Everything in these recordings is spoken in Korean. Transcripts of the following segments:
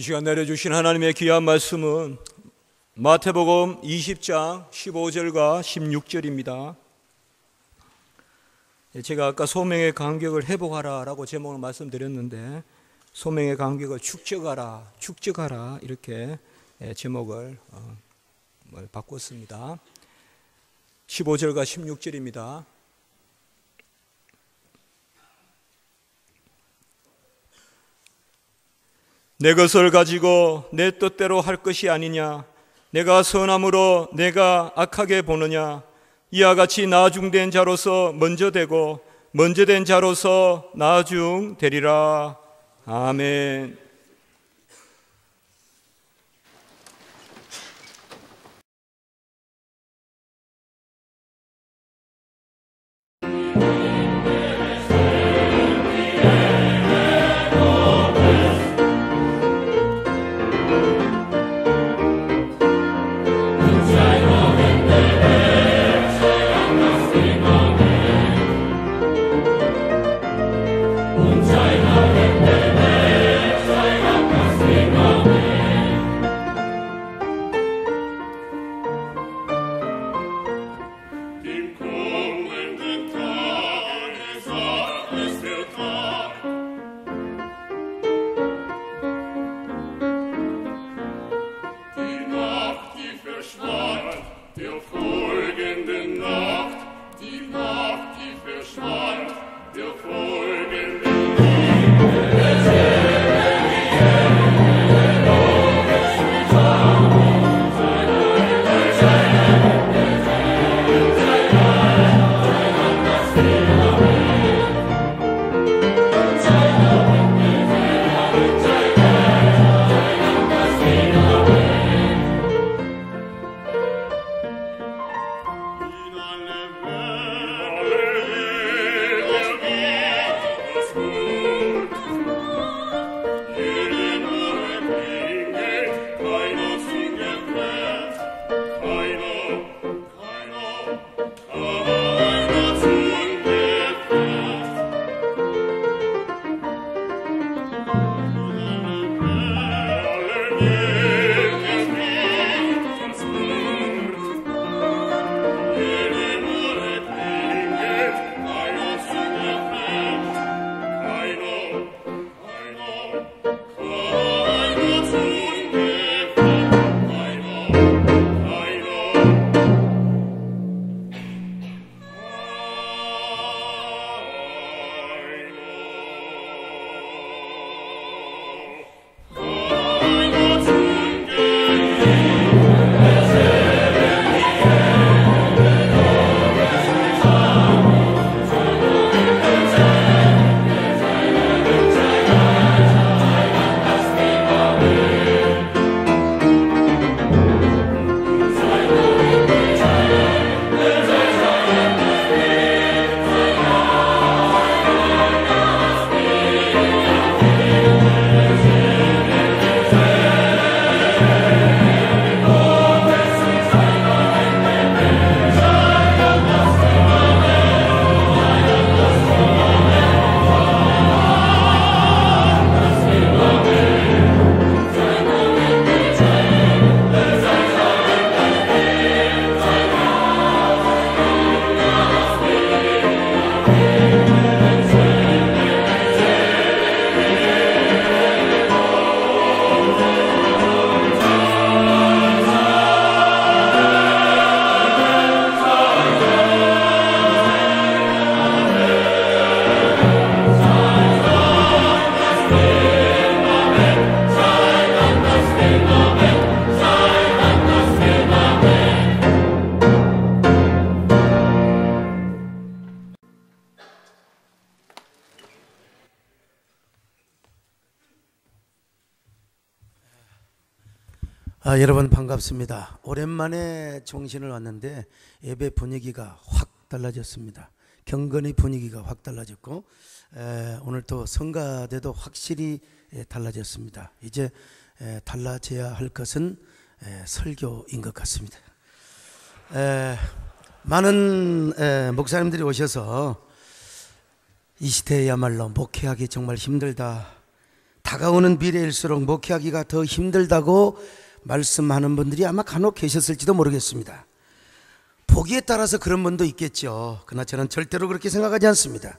시간 내려주신 하나님의 귀한 말씀은 마태복음 20장 15절과 16절입니다. 제가 아까 소명의 간격을 회복하라 라고 제목을 말씀드렸는데, 소명의 간격을 축적하라 이렇게 제목을 바꿨습니다. 15절과 16절입니다. 내 것을 가지고 내 뜻대로 할 것이 아니냐? 내가 선함으로 내가 악하게 보느냐? 이와 같이 나중된 자로서 먼저 되고 먼저 된 자로서 나중되리라. 아멘. 여러분 반갑습니다. 오랜만에 종신을 왔는데 예배 분위기가 확 달라졌습니다. 경건의 분위기가 확 달라졌고 오늘 또 성가대도 확실히 달라졌습니다. 이제 달라져야 할 것은 설교인 것 같습니다. 많은 목사님들이 오셔서 이 시대야말로 목회하기 정말 힘들다, 다가오는 미래일수록 목회하기가 더 힘들다고 말씀하는 분들이 아마 간혹 계셨을지도 모르겠습니다. 보기에 따라서 그런 분도 있겠죠. 그러나 저는 절대로 그렇게 생각하지 않습니다.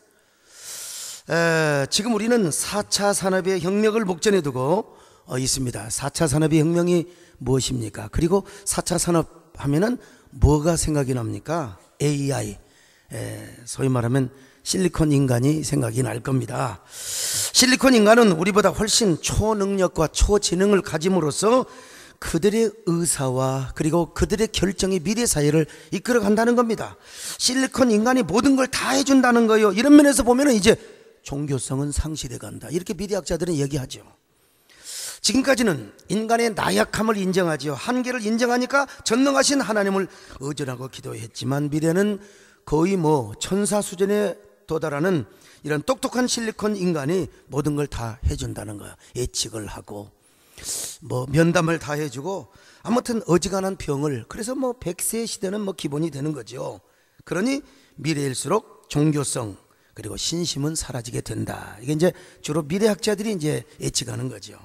지금 우리는 4차 산업의 혁명을 목전에 두고 있습니다. 4차 산업의 혁명이 무엇입니까? 그리고 4차 산업 하면은 뭐가 생각이 납니까? AI, 소위 말하면 실리콘 인간이 생각이 날 겁니다. 실리콘 인간은 우리보다 훨씬 초능력과 초지능을 가짐으로써 그들의 의사와 그리고 그들의 결정이 미래 사회를 이끌어 간다는 겁니다. 실리콘 인간이 모든 걸 다 해준다는 거예요. 이런 면에서 보면 이제 종교성은 상실해 간다, 이렇게 미래학자들은 얘기하죠. 지금까지는 인간의 나약함을 인정하죠. 한계를 인정하니까 전능하신 하나님을 의존하고 기도했지만, 미래는 거의 천사 수준에 도달하는 이런 똑똑한 실리콘 인간이 모든 걸 다 해준다는 거야. 예측을 하고 면담을 다 해주고, 아무튼 어지간한 병을, 그래서 100세 시대는 기본이 되는 거죠. 그러니 미래일수록 종교성 그리고 신심은 사라지게 된다. 이게 이제 주로 미래학자들이 이제 예측하는 거죠.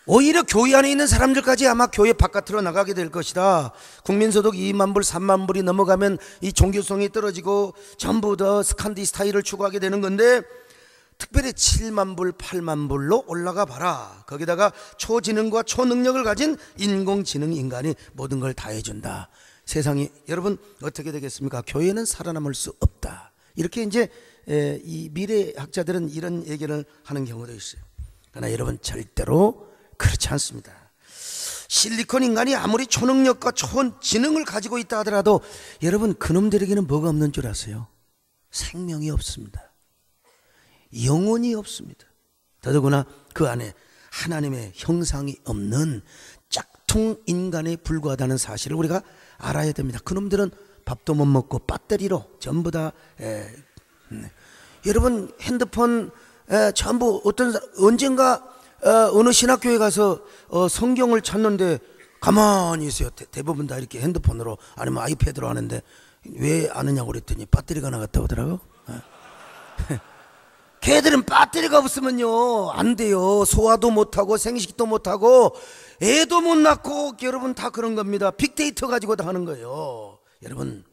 오히려 교회 안에 있는 사람들까지 아마 교회 바깥으로 나가게 될 것이다. 국민소득 2만 불, 3만 불이 넘어가면 이 종교성이 떨어지고 전부 다 스칸디 스타일을 추구하게 되는 건데, 특별히 7만 불, 8만 불로 올라가 봐라. 거기다가 초지능과 초능력을 가진 인공지능 인간이 모든 걸 다 해준다. 세상이 여러분 어떻게 되겠습니까? 교회는 살아남을 수 없다. 이렇게 이제 이 미래학자들은 이런 얘기를 하는 경우도 있어요. 그러나 여러분 절대로 그렇지 않습니다. 실리콘 인간이 아무리 초능력과 초지능을 가지고 있다 하더라도 여러분 그놈들에게는 뭐가 없는 줄 아세요? 생명이 없습니다. 영혼이 없습니다. 더더구나 그 안에 하나님의 형상이 없는 짝퉁 인간에 불과하다는 사실을 우리가 알아야 됩니다. 그놈들은 밥도 못 먹고 배터리로 전부 다 여러분 핸드폰 전부 언젠가 어느 신학교에 가서 성경을 찾는데 가만히 있어요. 대부분 다 이렇게 핸드폰으로 아니면 아이패드로 하는데 왜 아느냐고 그랬더니 배터리가 나갔다고 하더라고요. 걔들은 배터리가 없으면요 안 돼요. 소화도 못하고 생식도 못하고 애도 못 낳고, 여러분 다 그런 겁니다. 빅데이터 가지고 다 하는 거예요. 여러분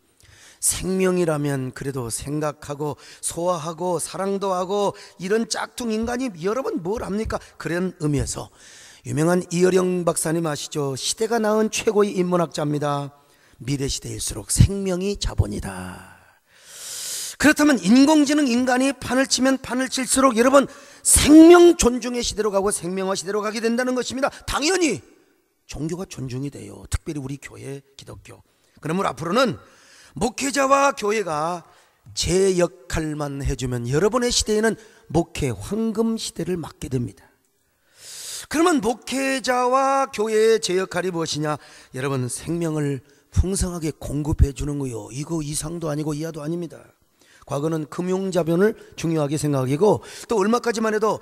생명이라면 그래도 생각하고 소화하고 사랑도 하고 이런 짝퉁 인간이 여러분 뭘 합니까? 그런 의미에서 유명한 이어령 박사님 아시죠? 시대가 낳은 최고의 인문학자입니다. 미래시대일수록 생명이 자본이다. 그렇다면 인공지능 인간이 판을 치면 판을 칠수록 여러분 생명 존중의 시대로 가고 생명화 시대로 가게 된다는 것입니다. 당연히 종교가 존중이 돼요. 특별히 우리 교회 기독교. 그러므로 앞으로는 목회자와 교회가 제 역할만 해주면 여러분의 시대에는 목회 황금 시대를 맞게 됩니다. 그러면 목회자와 교회의 제 역할이 무엇이냐? 여러분 생명을 풍성하게 공급해 주는 거요. 이거 이상도 아니고 이하도 아닙니다. 과거는 금융자본을 중요하게 생각하고 또 얼마까지만 해도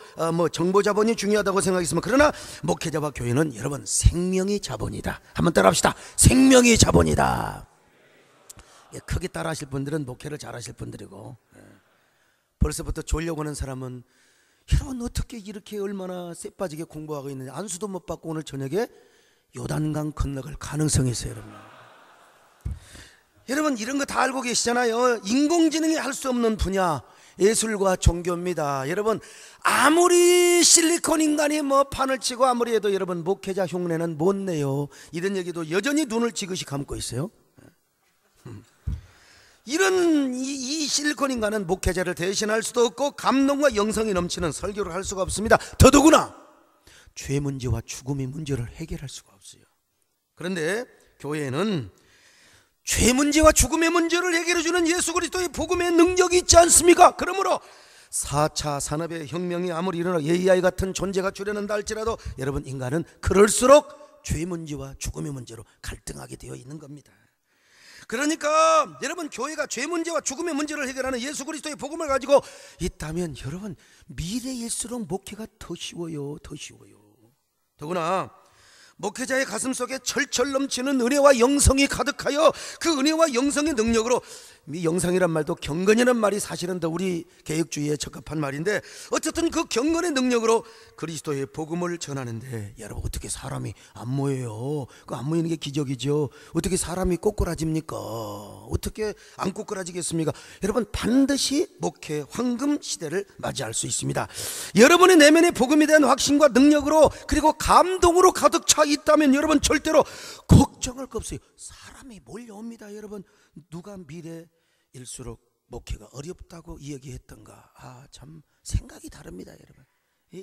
정보자본이 중요하다고 생각했으면, 그러나 목회자와 교회는 여러분 생명이 자본이다. 한번 따라합시다. 생명이 자본이다. 크게 따라하실 분들은 목회를 잘하실 분들이고, 벌써부터 졸려고 하는 사람은 여러분 어떻게 이렇게 얼마나 쎄빠지게 공부하고 있는지, 안수도 못 받고 오늘 저녁에 요단강 건너갈 가능성이 있어요. 여러분 이런 거 다 알고 계시잖아요. 인공지능이 할 수 없는 분야 예술과 종교입니다. 여러분 아무리 실리콘 인간이 판을 치고 아무리 해도 여러분 목회자 흉내는 못 내요. 이런 얘기도 여전히 눈을 지그시 감고 있어요. 이런 이 실리콘 인간은 목회자를 대신할 수도 없고 감동과 영성이 넘치는 설교를 할 수가 없습니다. 더더구나 죄 문제와 죽음의 문제를 해결할 수가 없어요. 그런데 교회는 죄 문제와 죽음의 문제를 해결해주는 예수 그리스도의 복음의 능력이 있지 않습니까? 그러므로 4차 산업의 혁명이 아무리 일어나 AI 같은 존재가 출현한다 할지라도 여러분 인간은 그럴수록 죄 문제와 죽음의 문제로 갈등하게 되어 있는 겁니다. 그러니까 여러분 교회가 죄 문제와 죽음의 문제를 해결하는 예수 그리스도의 복음을 가지고 있다면 여러분 미래일수록 목회가 더 쉬워요. 더 쉬워요. 더구나 목회자의 가슴 속에 철철 넘치는 은혜와 영성이 가득하여 그 은혜와 영성의 능력으로, 이 영성이란 말도 경건이란 말이 사실은 더 우리 개혁주의에 적합한 말인데, 어쨌든 그 경건의 능력으로 그리스도의 복음을 전하는데, 여러분 어떻게 사람이 안 모여요? 그 안 모이는 게 기적이죠. 어떻게 사람이 꼬꾸라집니까? 어떻게 안 꼬꾸라지겠습니까? 여러분 반드시 목회 황금 시대를 맞이할 수 있습니다. 여러분의 내면의 복음에 대한 확신과 능력으로 그리고 감동으로 가득 차 있다면 여러분 절대로 걱정할 거 없어요. 사람이 몰려옵니다. 여러분 누가 미래일수록 목회가 어렵다고 이야기했던가? 참 생각이 다릅니다. 여러분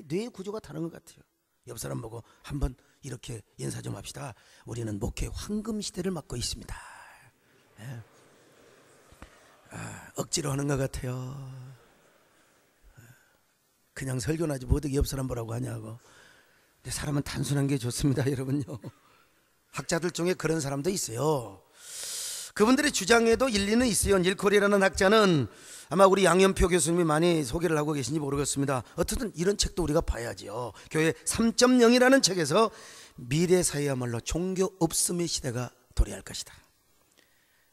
뇌의 구조가 다른 것 같아요. 옆 사람 보고 한번 이렇게 인사 좀 합시다. 우리는 목회 황금 시대를 맞고 있습니다. 억지로 하는 것 같아요. 그냥 설교는 하지 뭐 어떻게 옆 사람 보라고 하냐고. 근데 사람은 단순한 게 좋습니다. 여러분요, 학자들 중에 그런 사람도 있어요. 그분들의 주장에도 일리는 있어요. 닐콜이라는 학자는 아마 우리 양현표 교수님이 많이 소개를 하고 계신지 모르겠습니다. 어쨌든 이런 책도 우리가 봐야지요. 교회 3.0이라는 책에서 미래 사회야말로 종교 없음의 시대가 도래할 것이다.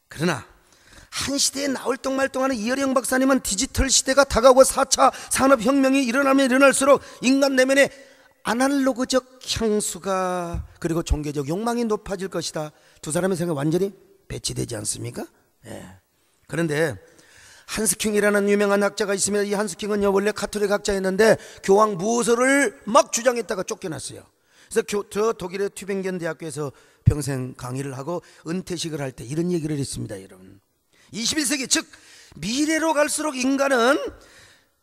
그러나 한 시대에 나올똥말똥하는 이어령 박사님은 디지털 시대가 다가오고 4차 산업혁명이 일어나면 일어날수록 인간 내면에 아날로그적 향수가 그리고 종교적 욕망이 높아질 것이다. 두 사람의 생각이 완전히 배치되지 않습니까? 그런데 한스킹이라는 유명한 학자가 있습니다. 이 한스킹은요 원래 가톨릭 학자였는데 교황 무호서를 막 주장했다가 쫓겨났어요. 그래서 저 독일의 튜빙겐 대학교에서 평생 강의를 하고 은퇴식을 할 때 이런 얘기를 했습니다. 여러분 21세기 즉 미래로 갈수록 인간은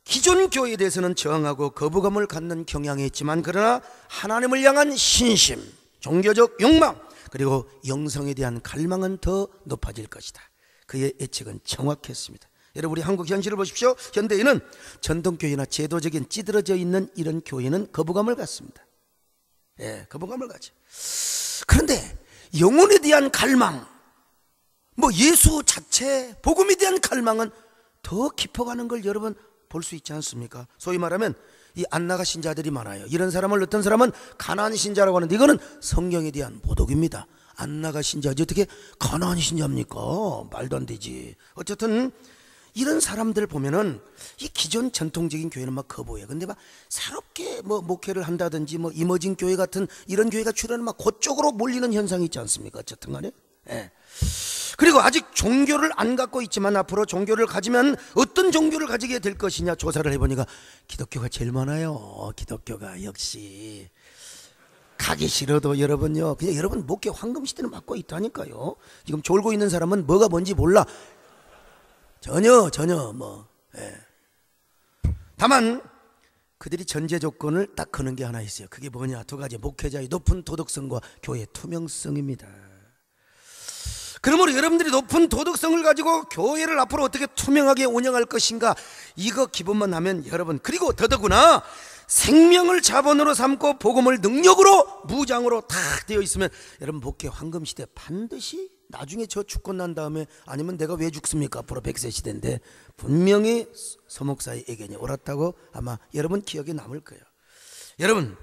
기존 교회에 대해서는 저항하고 거부감을 갖는 경향이 있지만, 그러나 하나님을 향한 신심, 종교적 욕망 그리고 영성에 대한 갈망은 더 높아질 것이다. 그의 예측은 정확했습니다. 여러분 우리 한국 현실을 보십시오. 현대인은 전통교회나 제도적인 찌들어져 있는 이런 교회는 거부감을 갖습니다. 거부감을 갖죠. 그런데 영혼에 대한 갈망, 예수 자체, 복음에 대한 갈망은 더 깊어가는 걸 여러분 볼 수 있지 않습니까? 소위 말하면 이 안나가 신자들이 많아요. 이런 사람을 어떤 사람은 가나안 신자라고 하는데 이거는 성경에 대한 모독입니다. 안나가 신자지 어떻게 가나안 신자입니까? 말도 안 되지. 어쨌든 이런 사람들 보면은 이 기존 전통적인 교회는 막 거부해요. 근데 막 새롭게 목회를 한다든지 이머징 교회 같은 이런 교회가 출현하면 막 그쪽으로 몰리는 현상이 있지 않습니까? 어쨌든 간에. 그리고 아직 종교를 안 갖고 있지만 앞으로 종교를 가지면 어떤 종교를 가지게 될 것이냐 조사를 해보니까 기독교가 제일 많아요. 기독교가 역시 가기 싫어도 여러분요 그냥 여러분 목회 황금시대는 맞고 있다니까요. 지금 졸고 있는 사람은 뭐가 뭔지 몰라. 전혀 다만 그들이 전제 조건을 딱 거는 게 하나 있어요. 그게 뭐냐? 두 가지. 목회자의 높은 도덕성과 교회의 투명성입니다. 그러므로 여러분들이 높은 도덕성을 가지고 교회를 앞으로 어떻게 투명하게 운영할 것인가, 이거 기본만 하면 여러분, 그리고 더더구나 생명을 자본으로 삼고 복음을 능력으로 무장으로 다 되어 있으면 여러분 목회 황금시대 반드시 나중에 저 죽고 난 다음에, 아니면 내가 왜 죽습니까? 앞으로 100세 시대인데 분명히 서목사의 예견이 옳았다고 아마 여러분 기억에 남을 거예요. 여러분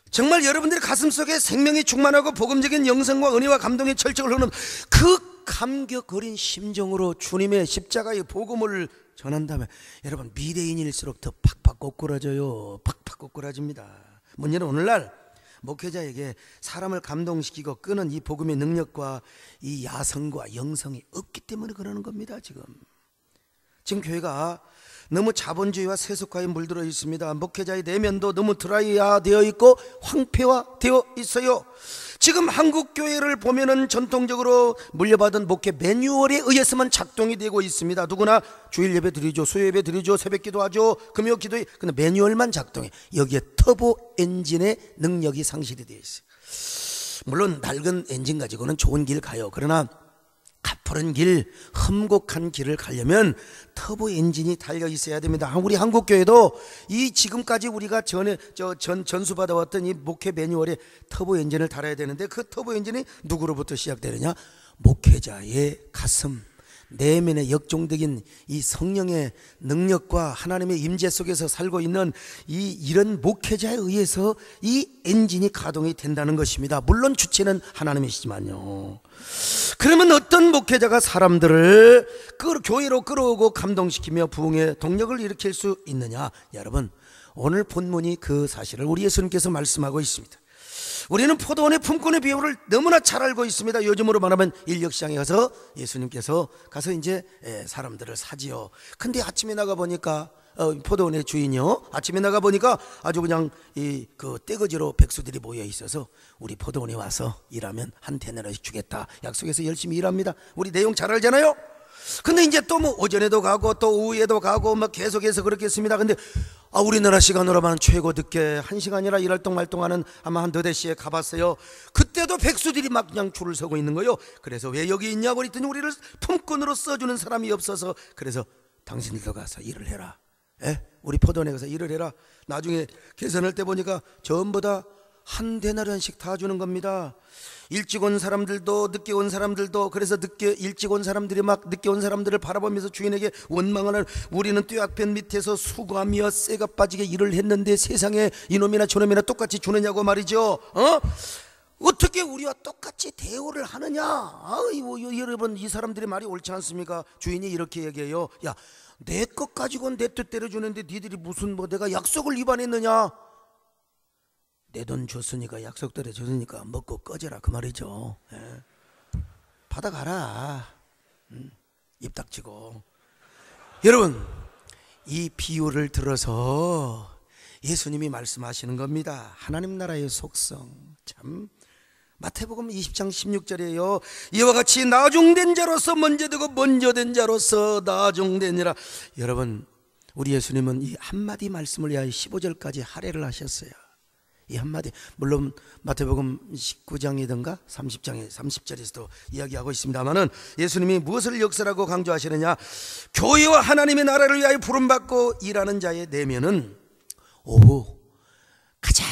정말 여러분들의 가슴속에 생명이 충만하고 복음적인 영성과 은혜와 감동의 철저를 흐르는 그 감격 어린 심정으로 주님의 십자가의 복음을 전한다면 여러분 미래인일수록 더 팍팍 꼬꾸라져요. 팍팍 꼬꾸라집니다. 문제는 오늘날 목회자에게 사람을 감동시키고 끄는 이 복음의 능력과 이 야성과 영성이 없기 때문에 그러는 겁니다. 지금 교회가 너무 자본주의와 세속화에 물들어 있습니다. 목회자의 내면도 너무 드라이화되어 있고 황폐화되어 있어요. 지금 한국 교회를 보면은 전통적으로 물려받은 목회 매뉴얼에 의해서만 작동이 되고 있습니다. 누구나 주일 예배 드리죠, 수요 예배 드리죠, 새벽 기도하죠, 금요 기도에. 근데 매뉴얼만 작동해. 여기에 터보 엔진의 능력이 상실이 되어 있어요. 물론 낡은 엔진 가지고는 좋은 길 가요. 그러나 가푸른 길, 험곡한 길을 가려면 터보 엔진이 달려 있어야 됩니다. 우리 한국 교회도 이 지금까지 우리가 전수받아왔던 이 목회 매뉴얼에 터보 엔진을 달아야 되는데, 그 터보 엔진이 누구로부터 시작되느냐? 목회자의 가슴, 내면의 역종적인 이 성령의 능력과 하나님의 임재 속에서 살고 있는 이런 목회자에 의해서 이 엔진이 가동이 된다는 것입니다. 물론 주체는 하나님이시지만요. 그러면 어떤 목회자가 사람들을 교회로 끌어오고 감동시키며 부흥의 동력을 일으킬 수 있느냐? 여러분, 오늘 본문이 그 사실을 우리 예수님께서 말씀하고 있습니다. 우리는 포도원의 품꾼의 비유를 너무나 잘 알고 있습니다. 요즘으로 말하면 인력시장에 가서 예수님께서 가서 이제 사람들을 사지요. 근데 아침에 나가 보니까 포도원의 주인이요, 아침에 나가 보니까 아주 그냥 그 떼거지로 백수들이 모여 있어서 우리 포도원에 와서 일하면 한 데나리씩 주겠다 약속해서 열심히 일합니다. 우리 내용 잘 알잖아요. 근데 이제 또 뭐 오전에도 가고 또 오후에도 가고 막 계속해서 그렇게 했습니다. 근데 우리나라 시간으로 하면 최고 늦게 1시간이나 일할 동안은 아마 한 4-4시에 가봤어요. 그때도 백수들이 막 그냥 줄을 서고 있는 거예요. 그래서 왜 여기 있냐고 그랬더니 우리를 품꾼으로 써주는 사람이 없어서, 그래서 당신들도 가서 일을 해라. 우리 포도원에 가서 일을 해라. 나중에 계산할 때 보니까 전부 다 한 데나리온씩 다 주는 겁니다. 일찍 온 사람들도 늦게 온 사람들도. 그래서 일찍 온 사람들이 막 늦게 온 사람들을 바라보면서 주인에게 원망하는, 우리는 뙤약볕 밑에서 수고하며 쇠가 빠지게 일을 했는데 세상에 이놈이나 저놈이나 똑같이 주느냐고 말이죠. 어떻게 우리와 똑같이 대우를 하느냐? 여러분, 이 사람들의 말이 옳지 않습니까? 주인이 이렇게 얘기해요. 야, 내 것 가지고는 내 뜻대로 주는데 니들이 무슨 내가 약속을 위반했느냐? 내 돈 줬으니까, 약속대로 줬으니까 먹고 꺼져라 그 말이죠. 받아가라. 입 닥치고. 여러분, 이 비유를 들어서 예수님이 말씀하시는 겁니다. 하나님 나라의 속성. 참, 마태복음 20장 16절이에요. 이와 같이 나중된 자로서 먼저 되고 먼저 된 자로서 나중되니라. 여러분, 우리 예수님은 이 한마디 말씀을 위하여 15절까지 할애를 하셨어요. 이 한마디, 물론 마태복음 19장이든가 30절에서도 이야기하고 있습니다만은, 예수님이 무엇을 역설하고 강조하시느냐? 교회와 하나님의 나라를 위하여 부름받고 일하는 자의 내면은 오후 가장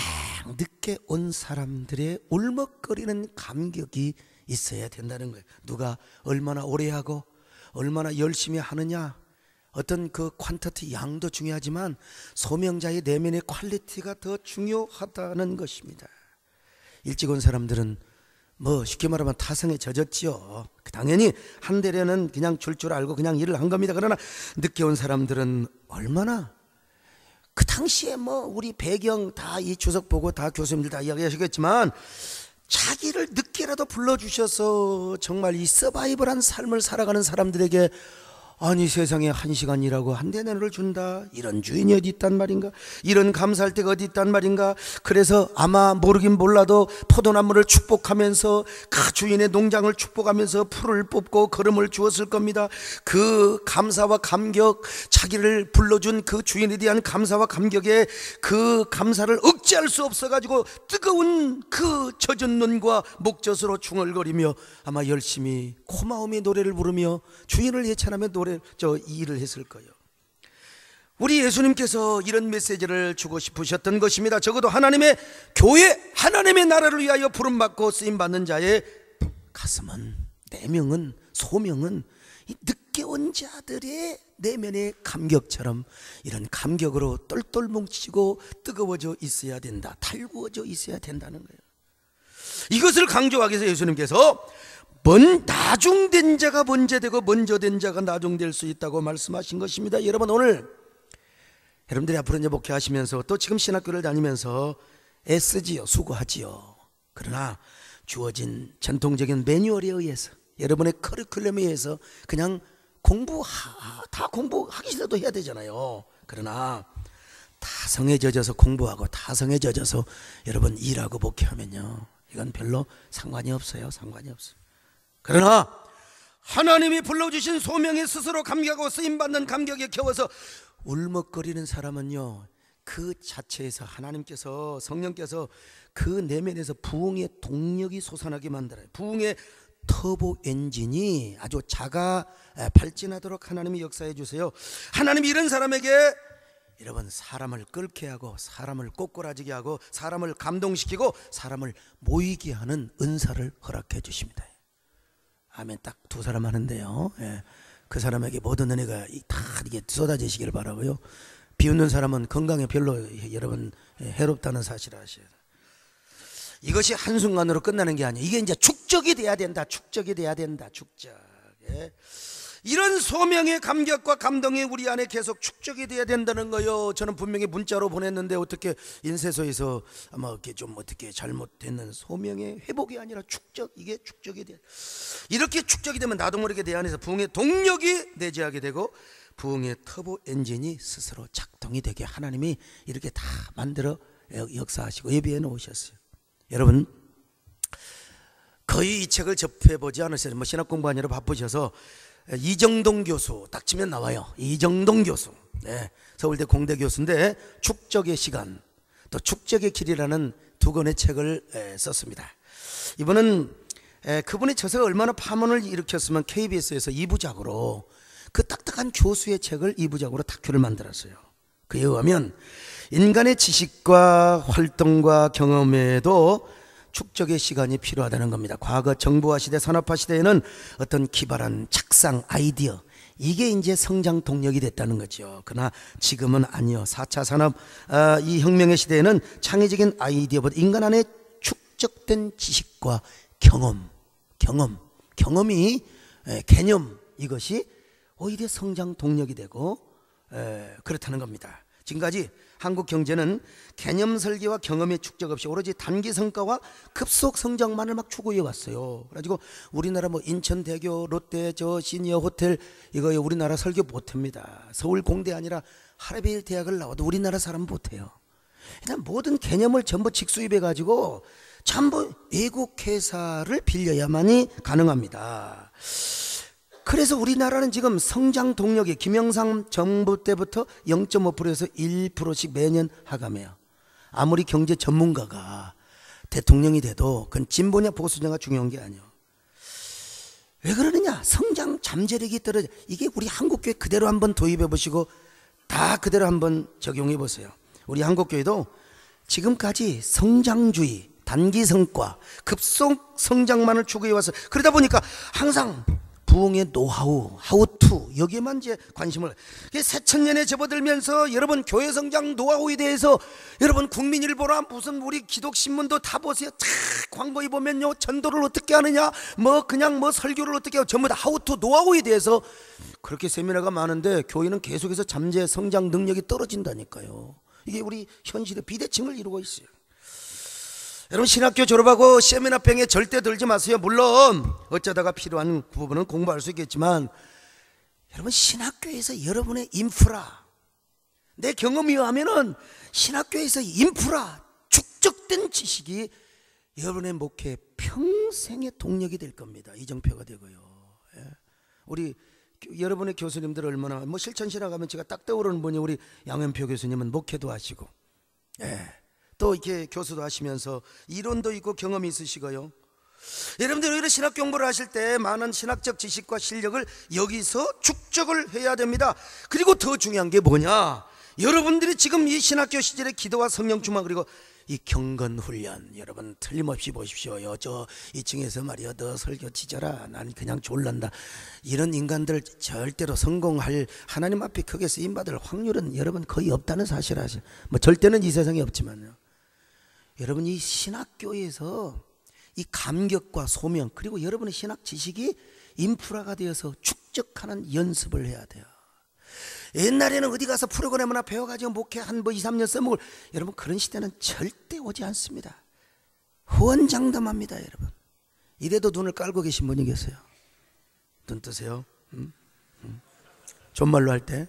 늦게 온 사람들의 울먹거리는 감격이 있어야 된다는 거예요. 누가 얼마나 오래 하고 얼마나 열심히 하느냐, 어떤 그 퀀터티, 양도 중요하지만 소명자의 내면의 퀄리티가 더 중요하다는 것입니다. 일찍 온 사람들은 쉽게 말하면 타성에 젖었지요. 당연히 한 대련은 그냥 줄 알고 그냥 일을 한 겁니다. 그러나 늦게 온 사람들은 얼마나, 그 당시에 우리 배경 다 이 주석 보고 다 교수님들 다 이야기하시겠지만, 자기를 늦게라도 불러주셔서 정말 이 서바이벌한 삶을 살아가는 사람들에게, 아니 세상에 1시간 일하고 한 데나리온을 준다, 이런 주인이 어디 있단 말인가, 이런 감사할 때가 어디 있단 말인가. 그래서 아마 모르긴 몰라도 포도나무를 축복하면서, 그 주인의 농장을 축복하면서 풀을 뽑고 거름을 주었을 겁니다. 그 감사와 감격, 자기를 불러준 그 주인에 대한 감사와 감격에 그 감사를 억제할 수 없어가지고 뜨거운 그 젖은 눈과 목젖으로 중얼거리며 아마 열심히 고마움의 노래를 부르며 주인을 예찬하며 일을 했을 거예요. 우리 예수님께서 이런 메시지를 주고 싶으셨던 것입니다. 적어도 하나님의 교회, 하나님의 나라를 위하여 부름받고 쓰임받는 자의 가슴은, 내명은, 소명은 이 늦게 온 자들의 내면의 감격처럼 이런 감격으로 똘똘 뭉치고 뜨거워져 있어야 된다, 달구어져 있어야 된다는 거예요. 이것을 강조하기 위해서 예수님께서 나중된 자가 먼저 되고 먼저 된 자가 나중될 수 있다고 말씀하신 것입니다. 여러분, 오늘 여러분들이 앞으로 이제 목회하시면서 또 지금 신학교를 다니면서 애쓰지요, 수고하지요. 그러나 주어진 전통적인 매뉴얼에 의해서, 여러분의 커리큘럼에 의해서 그냥 다 공부하기 싫어도 해야 되잖아요. 그러나 타성에 젖어서 공부하고 타성에 젖어서 여러분 일하고 목회하면요, 이건 별로 상관이 없어요. 상관이 없어요. 그러나 하나님이 불러주신 소명에 스스로 감격하고 쓰임받는 감격에 겨워서 울먹거리는 사람은요, 그 자체에서 하나님께서, 성령께서 그 내면에서 부흥의 동력이 솟아나게 만들어요. 부흥의 터보 엔진이 아주 자가 발진하도록 하나님이 역사해 주세요. 하나님이 이런 사람에게, 여러분, 사람을 끓게 하고 사람을 꼬꾸라지게 하고 사람을 감동시키고 사람을 모이게 하는 은사를 허락해 주십니다. 아멘. 딱 2 사람 하는데요. 그 사람에게 모든 은혜가 다 이게 쏟아지시길 바라고요. 비웃는 사람은 건강에 별로 여러분 해롭다는 사실을 아셔야 돼요. 이것이 한순간으로 끝나는 게 아니에요. 이게 이제 축적이 돼야 된다. 축적이 돼야 된다. 축적. 예. 이런 소명의 감격과 감동이 우리 안에 계속 축적이 돼야 된다는 거요. 저는 분명히 문자로 보냈는데 어떻게 인쇄소에서 아마 이렇게 좀 어떻게 잘못됐는 소명의 회복이 아니라 축적, 이게 축적이 돼. 이렇게 축적이 되면 나도 모르게 내 안에서 부흥의 동력이 내재하게 되고 부흥의 터보 엔진이 스스로 작동이 되게 하나님이 이렇게 다 만들어 역사하시고 예비해 놓으셨어요. 여러분 거의 이 책을 접해보지 않으셨어요. 뭐 신학 공부 하느라 바쁘셔서 이정동 교수 딱 치면 나와요. 이정동 교수, 네, 서울대 공대 교수인데 축적의 시간 또 축적의 길이라는 두 권의 책을 썼습니다. 이분은 그분의 저서가 얼마나 파문을 일으켰으면 KBS에서 2부작으로 그 딱딱한 교수의 책을 2부작으로 다큐를 만들었어요. 그에 의하면 인간의 지식과 활동과 경험에도 축적의 시간이 필요하다는 겁니다. 과거 정보화 시대, 산업화 시대에는 어떤 기발한 착상, 아이디어, 이게 이제 성장 동력이 됐다는 거죠. 그러나 지금은 아니요. 4차 산업 이 혁명의 시대에는 창의적인 아이디어보다 인간 안에 축적된 지식과 경험이 개념, 이것이 오히려 성장 동력이 되고 그렇다는 겁니다. 지금까지 한국 경제는 개념 설계와 경험의 축적 없이 오로지 단기 성과와 급속 성장만을 막 추구해 왔어요. 그래가지고 우리나라 뭐 인천대교, 롯데 저 시니어 호텔 이거 우리나라 설계 못합니다. 서울 공대 아니라 하르베일 대학을 나와도 우리나라 사람 못해요. 그냥 모든 개념을 전부 직수입해 가지고 전부 외국 회사를 빌려야만이 가능합니다. 그래서 우리나라는 지금 성장 동력이 김영삼 정부 때부터 0.5%에서 1%씩 매년 하감해요. 아무리 경제 전문가가 대통령이 돼도 그건 진보냐 보수냐가 중요한 게 아니에요. 왜 그러느냐? 성장 잠재력이 떨어져. 이게 우리 한국교회 그대로 한번 도입해 보시고 다 그대로 한번 적용해 보세요. 우리 한국교회도 지금까지 성장주의, 단기 성과, 급속 성장만을 추구해 와서 그러다 보니까 항상 부흥의 노하우, 하우투 여기에만 이제 관심을 새천년에 접어들면서 여러분 교회 성장 노하우에 대해서 여러분 국민일보나 무슨 우리 기독신문도 다 보세요. 다 광고에 보면요 전도를 어떻게 하느냐 뭐 그냥 뭐 설교를 어떻게 하고 전부 다 하우투 노하우에 대해서 그렇게 세미나가 많은데 교회는 계속해서 잠재 성장 능력이 떨어진다니까요. 이게 우리 현실의 비대칭을 이루고 있어요. 여러분 신학교 졸업하고 세미나병에 절대 들지 마세요. 물론 어쩌다가 필요한 부분은 공부할 수 있겠지만 여러분 신학교에서 여러분의 인프라, 내 경험에 의하면은 신학교에서 인프라, 축적된 지식이 여러분의 목회 평생의 동력이 될 겁니다. 이정표가 되고요. 예. 우리 여러분의 교수님들 얼마나 뭐 실천신학 하면 제가 딱 떠오르는 분이 우리 양현표 교수님은 목회도 하시고 또 이렇게 교수도 하시면서 이론도 있고 경험이 있으시고요. 여러분들 오히려 신학 공부를 하실 때 많은 신학적 지식과 실력을 여기서 축적을 해야 됩니다. 그리고 더 중요한 게 뭐냐, 여러분들이 지금 이 신학교 시절의 기도와 성령 충만 그리고 이 경건 훈련 여러분 틀림없이 보십시오요. 저 2층에서 말이야 너 설교 치져라 난 그냥 졸란다 이런 인간들 절대로 성공할 하나님 앞에 크게 쓰임받을 확률은 여러분 거의 없다는 사실 아시죠? 뭐 절대는 이 세상에 없지만요. 여러분 이 신학교에서 이 감격과 소명 그리고 여러분의 신학 지식이 인프라가 되어서 축적하는 연습을 해야 돼요. 옛날에는 어디 가서 프로그램 하나 배워가지고 목회 한 뭐 2, 3년 써먹을 여러분 그런 시대는 절대 오지 않습니다. 후원장담합니다. 여러분 이래도 눈을 깔고 계신 분이 계세요. 눈 뜨세요. 존말로 할 때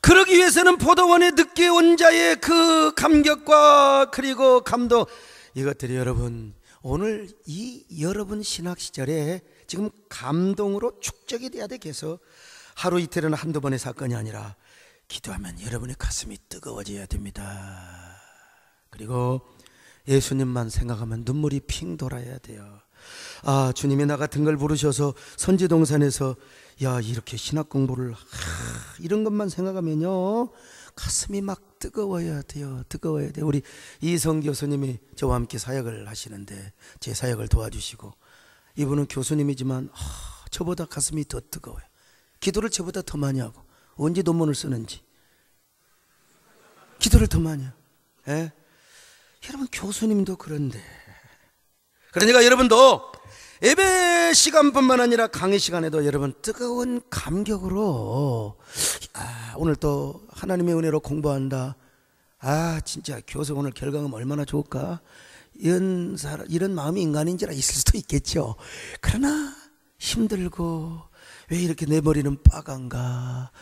그러기 위해서는 포도원에 늦게 온 자의 그 감격과 그리고 감동 이것들이 여러분 오늘 이 여러분 신학 시절에 지금 감동으로 축적이 돼야 돼. 계속 하루 이틀은 한두 번의 사건이 아니라 기도하면 여러분의 가슴이 뜨거워져야 됩니다. 그리고 예수님만 생각하면 눈물이 핑 돌아야 돼요. 아 주님이 나 같은 걸 부르셔서 선지동산에서 야 이렇게 신학 공부를 이런 것만 생각하면요 가슴이 막 뜨거워야 돼요. 뜨거워야 돼요. 우리 이성 교수님이 저와 함께 사역을 하시는데 제 사역을 도와주시고 이분은 교수님이지만 저보다 가슴이 더 뜨거워요. 기도를 저보다 더 많이 하고, 언제 논문을 쓰는지 기도를 더 많이 해요. 예? 여러분, 교수님도 그런데, 그러니까 여러분도 예배 시간뿐만 아니라 강의 시간에도 여러분 뜨거운 감격으로 오늘 또 하나님의 은혜로 공부한다, 진짜 교수 오늘 결과가 얼마나 좋을까, 이런 마음이 인간인지라 있을 수도 있겠죠. 그러나 힘들고 왜 이렇게 내 머리는 빠간가,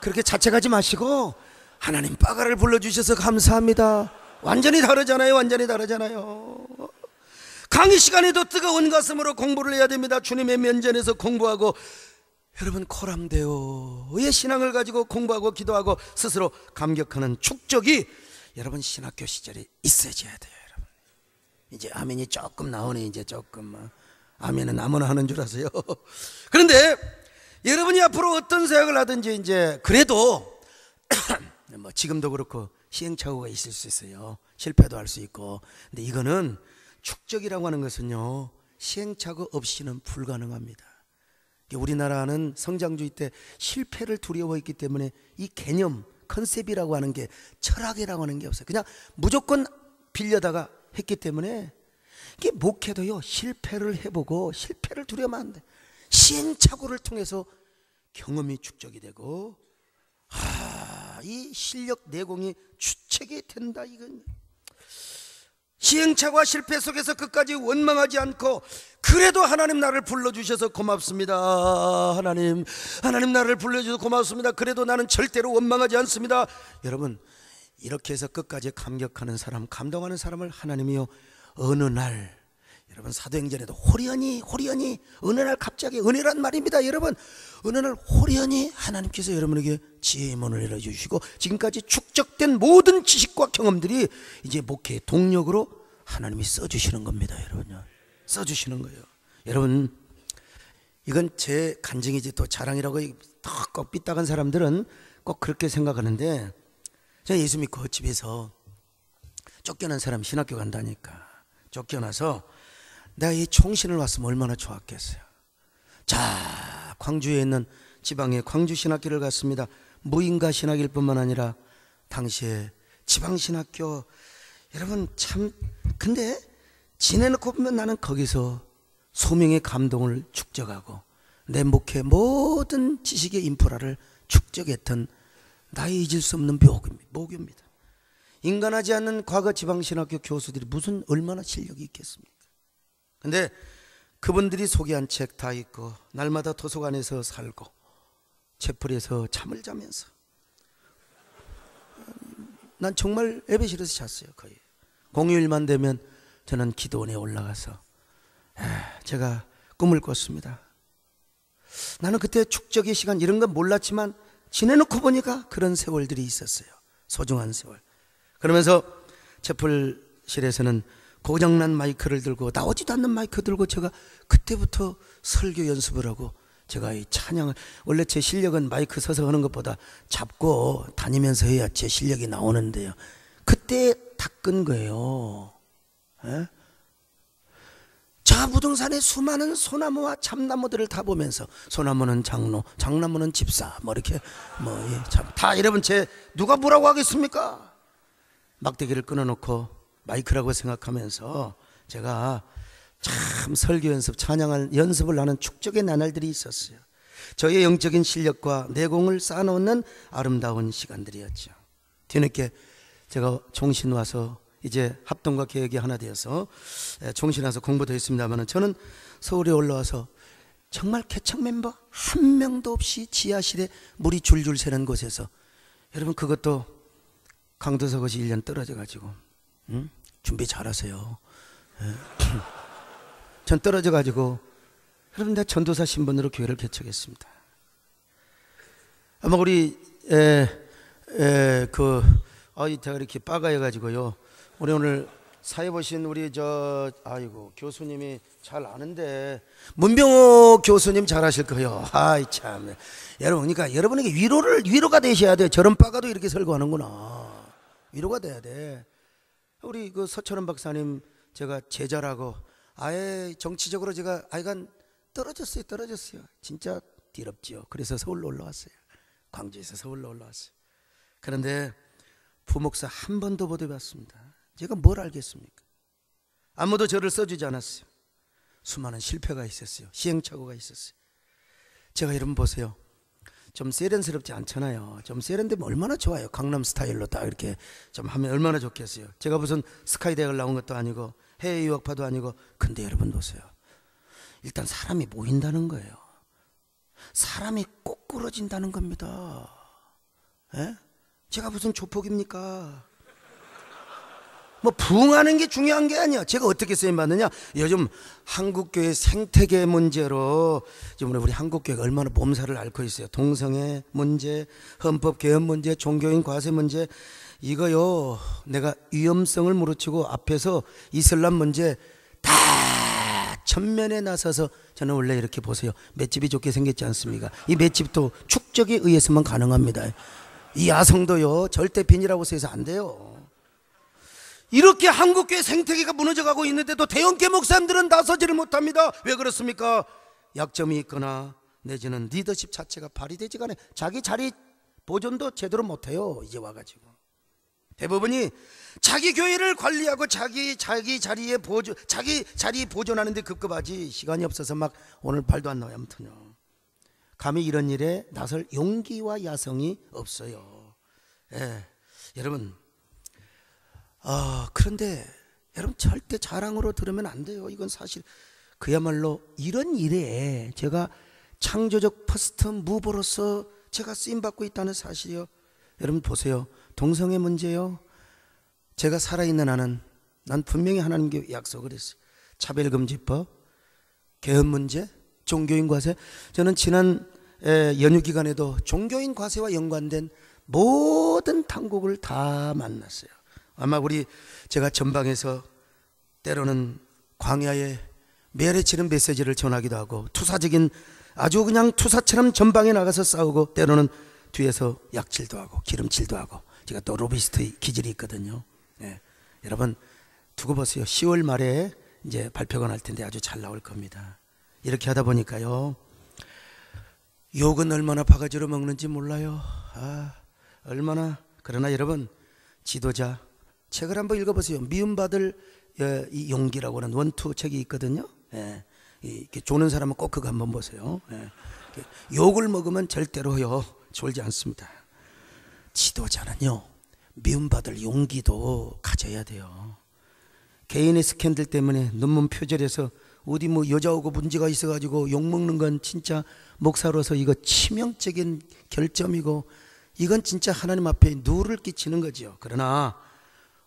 그렇게 자책하지 마시고 하나님 빠가를 불러주셔서 감사합니다. 완전히 다르잖아요. 완전히 다르잖아요. 강의 시간에도 뜨거운 가슴으로 공부를 해야 됩니다. 주님의 면전에서 공부하고, 여러분 코람데오의 신앙을 가지고 공부하고 기도하고 스스로 감격하는 축적이 여러분 신학교 시절에 있어져야 돼요. 여러분, 이제 아멘이 조금 나오네. 이제 조금 아멘은 아무나 하는 줄 아세요. 그런데 여러분이 앞으로 어떤 사역을 하든지 이제 그래도 뭐 지금도 그렇고 시행착오가 있을 수 있어요. 실패도 할 수 있고. 근데 이거는 축적이라고 하는 것은요, 시행착오 없이는 불가능합니다. 우리나라는 성장주의 때 실패를 두려워했기 때문에 이 개념, 컨셉이라고 하는 게, 철학이라고 하는 게 없어요. 그냥 무조건 빌려다가 했기 때문에 이게 목회도요, 실패를 해보고 실패를 두려워하면 안 돼. 시행착오를 통해서 경험이 축적이 되고, 이 실력 내공이 주책이 된다. 이건 시행착오와 실패 속에서 끝까지 원망하지 않고, 그래도 하나님 나를 불러주셔서 고맙습니다. 하나님 나를 불러주셔서 고맙습니다. 그래도 나는 절대로 원망하지 않습니다. 여러분, 이렇게 해서 끝까지 감격하는 사람, 감동하는 사람을 하나님이요, 어느 날, 여러분 사도행전에도 호련히 어느 날 갑자기, 은혜란 말입니다. 여러분, 어느 날 호련히 하나님께서 여러분에게 지혜의 문을 열어주시고, 지금까지 축적된 모든 지식과 경험들이 이제 목회의 동력으로 하나님이 써주시는 겁니다. 여러분요, 써주시는 거예요. 여러분, 이건 제 간증이지 또 자랑이라고 꼭 삐딱한 사람들은 꼭 그렇게 생각하는데, 제가 예수 믿고 집에서 쫓겨난 사람 신학교 간다니까, 쫓겨나서 내가 이 총신을 왔으면 얼마나 좋았겠어요. 자, 광주에 있는 지방의 광주 신학교를 갔습니다. 무인가 신학일 뿐만 아니라 당시에 지방 신학교, 여러분 참, 근데 지내놓고 보면 나는 거기서 소명의 감동을 축적하고 내 목회 모든 지식의 인프라를 축적했던 나의 잊을 수 없는 모교입니다. 인간하지 않는 과거 지방신학교 교수들이 무슨 얼마나 실력이 있겠습니까? 근데 그분들이 소개한 책 다 있고, 날마다 도서관에서 살고 채플에서 잠을 자면서, 난 정말 예배실에서 잤어요. 거의 공휴일만 되면 저는 기도원에 올라가서 제가 꿈을 꿨습니다. 나는 그때 축적의 시간 이런 건 몰랐지만 지내놓고 보니까 그런 세월들이 있었어요. 소중한 세월. 그러면서 채플실에서는 고장난 마이크를 들고, 나오지도 않는 마이크 들고 제가 그때부터 설교 연습을 하고, 제가 이 찬양을, 원래 제 실력은 마이크 서서 하는 것보다 잡고 다니면서 해야 제 실력이 나오는데요, 그때 닦은 거예요. 에? 자, 무등산의 수많은 소나무와 참나무들을 다 보면서, 소나무는 장로, 장나무는 집사, 뭐 이렇게 다 여러분, 제 누가 뭐라고 하겠습니까? 막대기를 끊어놓고 마이크라고 생각하면서 제가 참 설교 연습, 찬양할 연습을 하는 축적의 나날들이 있었어요. 저의 영적인 실력과 내공을 쌓아놓는 아름다운 시간들이었죠. 뒤늦게 제가 종신 와서 이제 합동과 계획이 하나 되어서 종신 와서 공부도 했습니다만, 저는 서울에 올라와서 정말 개척 멤버 한 명도 없이 지하실에 물이 줄줄 새는 곳에서, 여러분 그것도 강도서것이 1년 떨어져 가지고, 준비 잘하세요. 전 떨어져 가지고, 여러분 내가 전도사 신분으로 교회를 개척했습니다. 아마 우리 제가 이렇게 빠가해 가지고요, 우리 오늘 사회 보신 우리 교수님이 잘 아는데, 문병호 교수님 잘 하실 거예요. 아이 참, 여러분, 그러니까 여러분에게 위로가 되셔야 돼요. 저런 빠가도 이렇게 설교하는구나. 위로가 돼야 돼. 우리 그 서철원 박사님 제가 제자라고, 아예 정치적으로 제가 하여간 떨어졌어요. 진짜 뒤럽지요. 그래서 서울로 올라왔어요. 광주에서 서울로 올라왔어요. 그런데 부목사 한 번도 못 해봤습니다. 제가 뭘 알겠습니까? 아무도 저를 써주지 않았어요. 수많은 실패가 있었어요. 시행착오가 있었어요. 제가 여러분 보세요. 좀 세련스럽지 않잖아요. 좀 세련되면 얼마나 좋아요. 강남 스타일로 딱 이렇게 좀 하면 얼마나 좋겠어요. 제가 무슨 스카이 대학을 나온 것도 아니고 해외 유학파도 아니고. 근데 여러분 보세요. 일단 사람이 모인다는 거예요. 사람이 꼬꾸러진다는 겁니다. 에? 제가 무슨 조폭입니까? 뭐 부흥하는 게 중요한 게 아니야. 제가 어떻게 쓰임받느냐. 요즘 한국교회 생태계 문제로 지금 우리 한국교회가 얼마나 몸살을 앓고 있어요. 동성애 문제, 헌법 개헌 문제, 종교인 과세 문제. 이거요, 내가 위험성을 무릅쓰고 앞에서 이슬람 문제 다 전면에 나서서, 저는 원래 이렇게 보세요. 맷집이 좋게 생겼지 않습니까? 이 맷집도 축적에 의해서만 가능합니다. 이 야성도요, 절대 빈이라고 해서 안 돼요. 이렇게 한국교회 생태계가 무너져가고 있는데도 대형교 목사님들은 나서지를 못합니다. 왜 그렇습니까? 약점이 있거나 내지는 리더십 자체가 발휘되지가 않아요. 자기 자리 보존도 제대로 못해요. 이제 와가지고 대부분이 자기 교회를 관리하고 자기 자리에 자기 자리 보존하는데 급급하지 시간이 없어서 막 오늘 발도 안 나와요. 아무튼요, 감히 이런 일에 나설 용기와 야성이 없어요. 예, 여러분, 그런데 여러분 절대 자랑으로 들으면 안 돼요. 이건 사실 그야말로 이런 일에 제가 창조적 퍼스트 무버로서 제가 쓰임받고 있다는 사실이요. 여러분 보세요. 동성애 문제요, 제가 살아있는 한은 난 분명히 하나님께 약속을 했어요. 차별금지법, 개헌 문제, 종교인 과세. 저는 지난 연휴 기간에도 종교인 과세와 연관된 모든 당국을 다 만났어요. 아마 제가 전방에서 때로는 광야에 매래치는 메시지를 전하기도 하고, 투사적인 아주 그냥 투사처럼 전방에 나가서 싸우고, 때로는 뒤에서 약질도 하고 기름칠도 하고, 제가 또 로비스트 기질이 있거든요. 예, 여러분 두고 보세요. 10월 말에 이제 발표가 날 텐데 아주 잘 나올 겁니다. 이렇게 하다 보니까요, 욕은 얼마나 바가지로 먹는지 몰라요. 얼마나. 그러나 여러분, 지도자 책을 한번 읽어보세요. 미움받을 이 용기라고 하는 원투 책이 있거든요. 예, 이렇게 조는 사람은 꼭 그거 한번 보세요. 예, 욕을 먹으면 절대로요 졸지 않습니다. 지도자는요, 미움받을 용기도 가져야 돼요. 개인의 스캔들 때문에 논문 표절해서 어디 뭐 여자하고 문제가 있어가지고 욕먹는 건 진짜 목사로서 이거 치명적인 결점이고, 이건 진짜 하나님 앞에 누를 끼치는 거죠. 그러나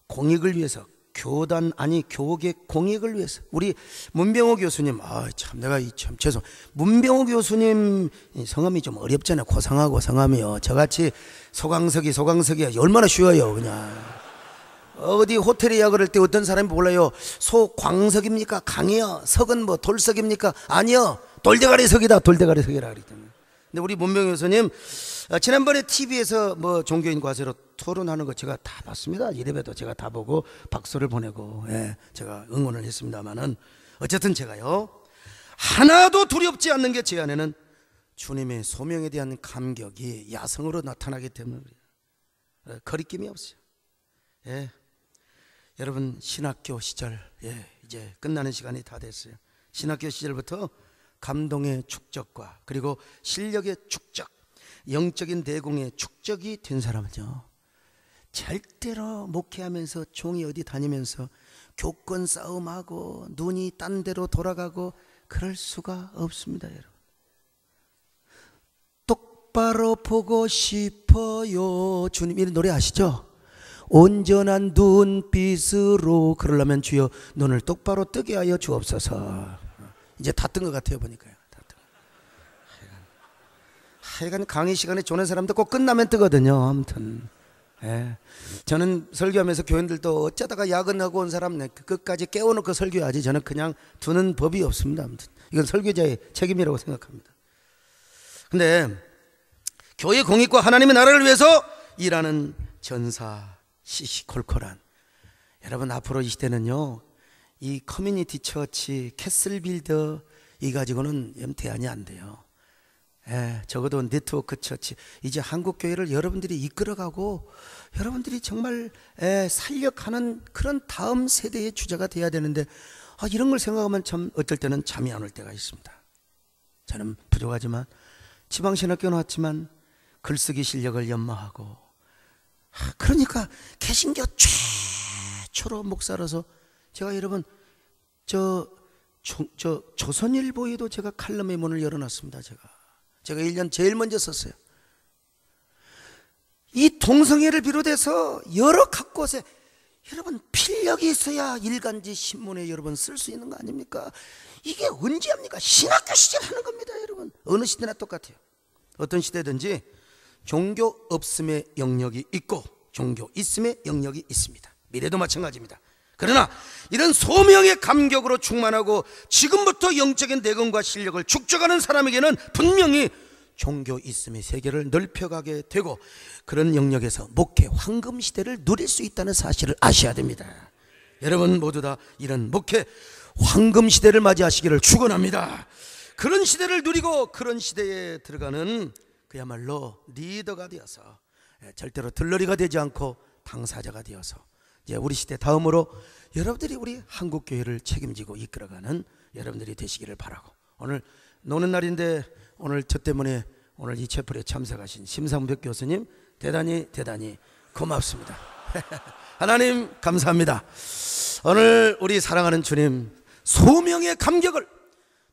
공익을 위해서, 교육의 공익을 위해서, 우리 문병호 교수님, 참 내가 참 죄송. 문병호 교수님 성함이 좀 어렵잖아요. 고상하고 성함이요. 저같이 소강석이 얼마나 쉬워요. 그냥 어디 호텔에 예약을 할 때 어떤 사람이 몰라요. 소광석입니까? 강이요. 석은 뭐 돌석입니까? 아니요, 돌대가리석이다. 돌대가리석이라 그랬더니. 근데 우리 문병호 교수님 지난번에 TV에서 뭐 종교인 과세로 토론하는 거 제가 다 봤습니다. 이래봬도 제가 다 보고 박수를 보내고, 예, 제가 응원을 했습니다만은, 어쨌든 제가요, 하나도 두렵지 않는 게 제 안에는 주님의 소명에 대한 감격이 야성으로 나타나기 때문에 그래요. 거리낌이 없어요. 예, 여러분 신학교 시절, 예, 이제 끝나는 시간이 다 됐어요. 신학교 시절부터 감동의 축적과 그리고 실력의 축적, 영적인 대공의 축적이 된 사람은요, 절대로 목회하면서 종이 어디 다니면서 교권 싸움하고 눈이 딴 데로 돌아가고 그럴 수가 없습니다. 여러분, 똑바로 보고 싶어요. 주님 이 노래 아시죠? 온전한 눈빛으로. 그러려면 주여 눈을 똑바로 뜨게 하여 주옵소서. 이제 다 뜬 것 같아요. 보니까요. 하여간 강의 시간에 조는 사람도 꼭 끝나면 뜨거든요. 아무튼, 예, 저는 설교하면서 교인들도 어쩌다가 야근하고 온 사람 끝까지 깨워놓고 설교하지, 저는 그냥 두는 법이 없습니다. 아무튼 이건 설교자의 책임이라고 생각합니다. 근데 교회 공익과 하나님의 나라를 위해서 일하는 전사 시시콜콜한 여러분, 앞으로 이 시대는요, 이 커뮤니티 처치, 캐슬 빌더, 이 가지고는 대안이 안 돼요. 적어도 네트워크 처치, 이제 한국교회를 여러분들이 이끌어가고 여러분들이 정말 살려가는 그런 다음 세대의 주자가 돼야 되는데, 이런 걸 생각하면 참 어떨 때는 잠이 안 올 때가 있습니다. 저는 부족하지만 지방신학교 나왔지만 글쓰기 실력을 연마하고, 그러니까 개신교 최초로 목사라서 제가 여러분 조선일보에도 제가 칼럼의 문을 열어놨습니다. 제가 1년 제일 먼저 썼어요. 이 동성애를 비롯해서 여러 각 곳에 여러분 필력이 있어야 일간지 신문에 여러분 쓸 수 있는 거 아닙니까? 이게 언제 합니까? 신학교 시절 하는 겁니다. 여러분 어느 시대나 똑같아요. 어떤 시대든지 종교 없음의 영역이 있고 종교 있음의 영역이 있습니다. 미래도 마찬가지입니다. 그러나 이런 소명의 감격으로 충만하고 지금부터 영적인 내공과 실력을 축적하는 사람에게는 분명히 종교 있음의 세계를 넓혀가게 되고 그런 영역에서 목회 황금 시대를 누릴 수 있다는 사실을 아셔야 됩니다. 여러분 모두 다 이런 목회 황금 시대를 맞이하시기를 축원합니다. 그런 시대를 누리고 그런 시대에 들어가는 그야말로 리더가 되어서 절대로 들러리가 되지 않고 당사자가 되어서 이제 우리 시대 다음으로 여러분들이 우리 한국교회를 책임지고 이끌어가는 여러분들이 되시기를 바라고, 오늘 노는 날인데 오늘 저 때문에 오늘 이 채플에 참석하신 심상백 교수님 대단히 고맙습니다. 하나님 감사합니다. 오늘 우리 사랑하는 주님 소명의 감격을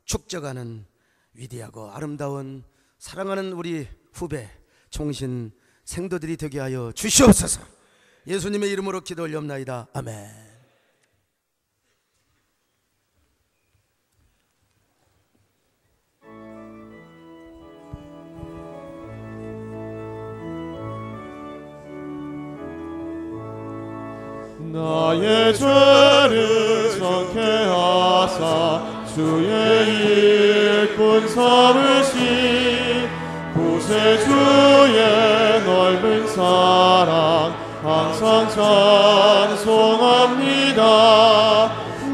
축적하는 위대하고 아름다운 사랑하는 우리 후배 총신 생도들이 되게 하여 주시옵소서. 예수님의 이름으로 기도 올리옵나이다. 아멘. 나의 죄를 정케 하사 주의 일꾼 삼으신 구세주의 넓은 사랑 항상 찬송합니다.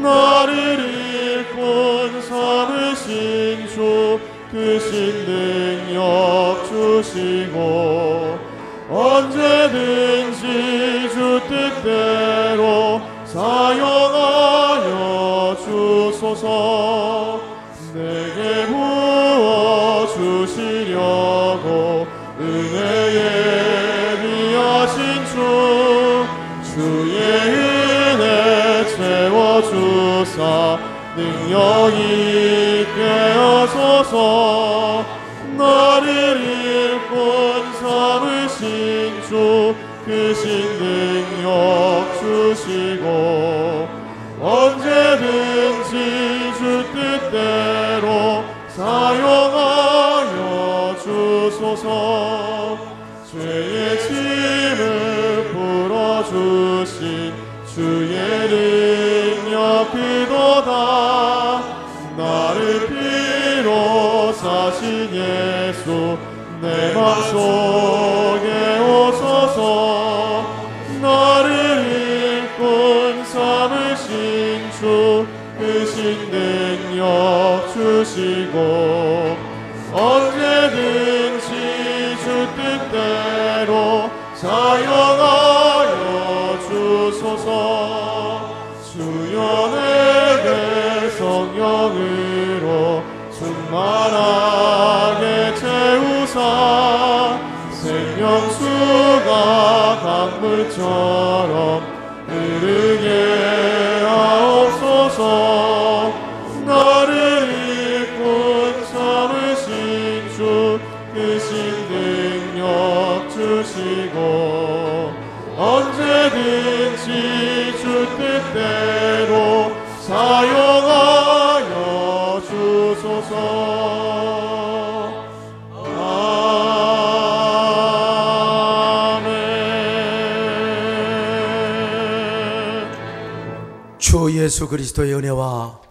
나를 일꾼 삼으신 주 크신 능력 주시고 언제든지 주 뜻대로 사용하여 주소서. 내게 부어 주시려고 은혜에 비하신 주의 은혜 채워주사 능력 있게 하소서. 나를 일꾼 삼으신 주 크신 능력 주시고 언제든지 주 뜻대로 사용하여 주소서. 죄의 짐을 풀어주신 주의 능력 그도다. 나를 피로 사신 예수 내 맘속에 오소서. 나를 일꾼 삼으신 주 크신 능력 주시고 언제든지 주 뜻대로 사용하여 주소서. 주여 내게 성령으로 충만하게 채우사 생명수가 강물처럼 흐르게 하옵소서. 나를 일꾼 삼으신 주 크신 능력 주시고 언제든지 주 뜻대로 사용하여 주소서. 아멘. 주 예수 그리스도의 은혜와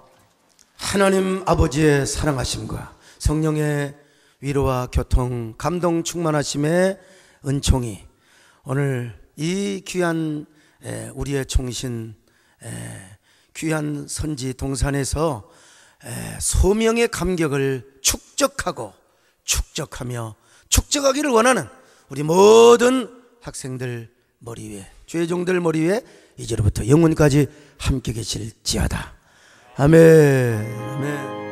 하나님 아버지의 사랑하심과 성령의 위로와 교통 감동 충만하심의 은총이 오늘 이 귀한 우리의 총신 귀한 선지 동산에서 소명의 감격을 축적하고 축적하며 축적하기를 원하는 우리 모든 학생들 머리 위에, 주의 종들 머리 위에 이제로부터 영원까지 함께 계실지어다. 아멘. 아멘.